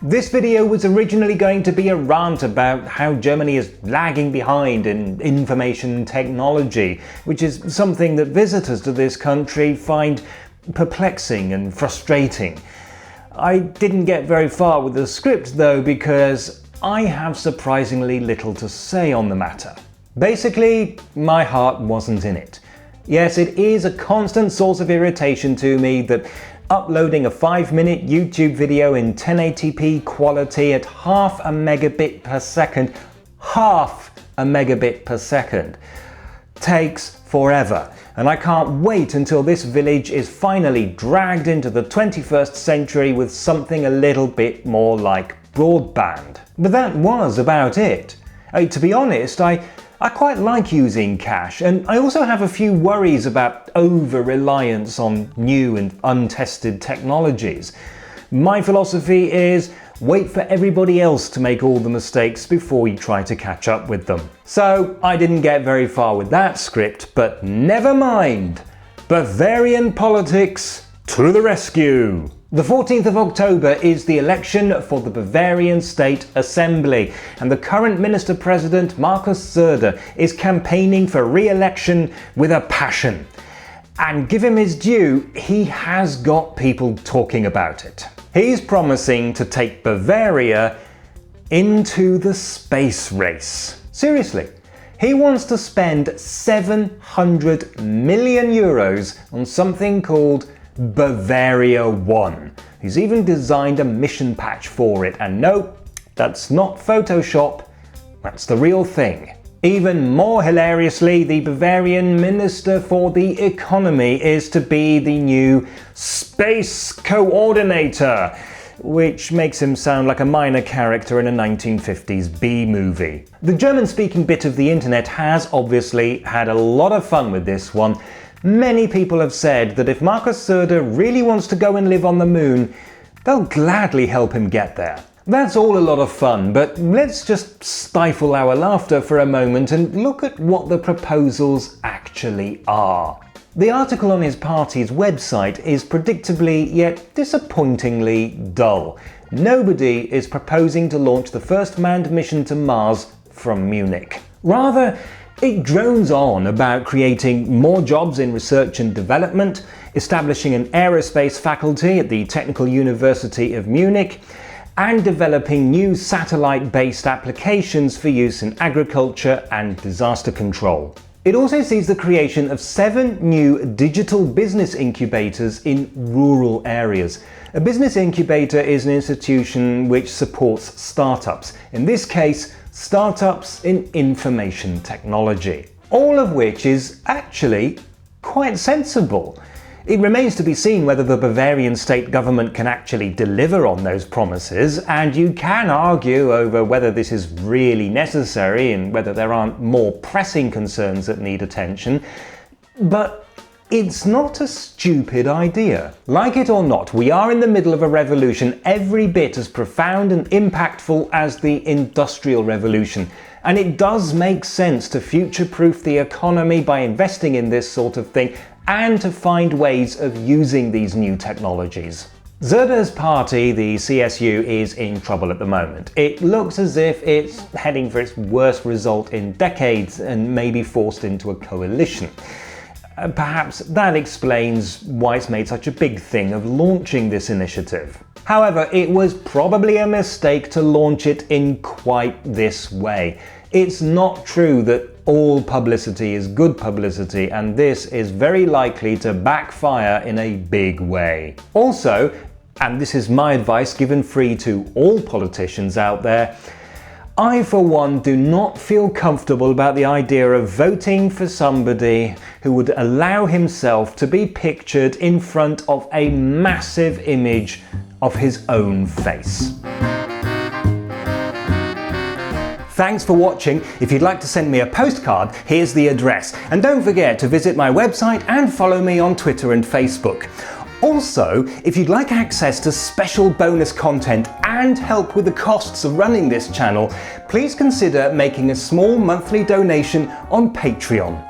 This video was originally going to be a rant about how Germany is lagging behind in information technology, which is something that visitors to this country find perplexing and frustrating. I didn't get very far with the script though, because I have surprisingly little to say on the matter. Basically, my heart wasn't in it. Yes, it is a constant source of irritation to me that uploading a 5-minute YouTube video in 1080p quality at half a megabit per second, takes forever. And I can't wait until this village is finally dragged into the 21st century with something a little bit more like broadband. But that was about it. To be honest, I quite like using cash, and I also have a few worries about over-reliance on new and untested technologies. My philosophy is wait for everybody else to make all the mistakes before you try to catch up with them. So I didn't get very far with that script, but never mind. Bavarian politics to the rescue. The 14th of October is the election for the Bavarian State Assembly, and the current Minister-President Markus Söder is campaigning for re-election with a passion. And give him his due, he has got people talking about it. He's promising to take Bavaria into the space race. Seriously. He wants to spend 700 million euros on something called Bavaria One. He's even designed a mission patch for it, and no, that's not Photoshop, that's the real thing. Even more hilariously, the Bavarian Minister for the Economy is to be the new Space Coordinator, which makes him sound like a minor character in a 1950s B-movie. The German-speaking bit of the internet has obviously had a lot of fun with this one. Many people have said that if Markus Söder really wants to go and live on the moon, they'll gladly help him get there. That's all a lot of fun, but let's just stifle our laughter for a moment and look at what the proposals actually are. The article on his party's website is predictably yet disappointingly dull. Nobody is proposing to launch the first manned mission to Mars from Munich. Rather, it drones on about creating more jobs in research and development, establishing an aerospace faculty at the Technical University of Munich, and developing new satellite-based applications for use in agriculture and disaster control. It also sees the creation of 7 new digital business incubators in rural areas. A business incubator is an institution which supports startups, in this case, startups in information technology. All of which is actually quite sensible. It remains to be seen whether the Bavarian state government can actually deliver on those promises, and you can argue over whether this is really necessary and whether there aren't more pressing concerns that need attention, but it's not a stupid idea. Like it or not, we are in the middle of a revolution every bit as profound and impactful as the Industrial Revolution, and it does make sense to future-proof the economy by investing in this sort of thing and to find ways of using these new technologies. Söder's party, the CSU, is in trouble at the moment. It looks as if it's heading for its worst result in decades and may be forced into a coalition. Perhaps that explains why it's made such a big thing of launching this initiative. However, it was probably a mistake to launch it in quite this way. It's not true that all publicity is good publicity, and this is very likely to backfire in a big way. Also, and this is my advice given free to all politicians out there, I, for one, do not feel comfortable about the idea of voting for somebody who would allow himself to be pictured in front of a massive image of his own face. Thanks for watching. If you'd like to send me a postcard, here's the address. And don't forget to visit my website and follow me on Twitter and Facebook. Also, if you'd like access to special bonus content and help with the costs of running this channel, please consider making a small monthly donation on Patreon.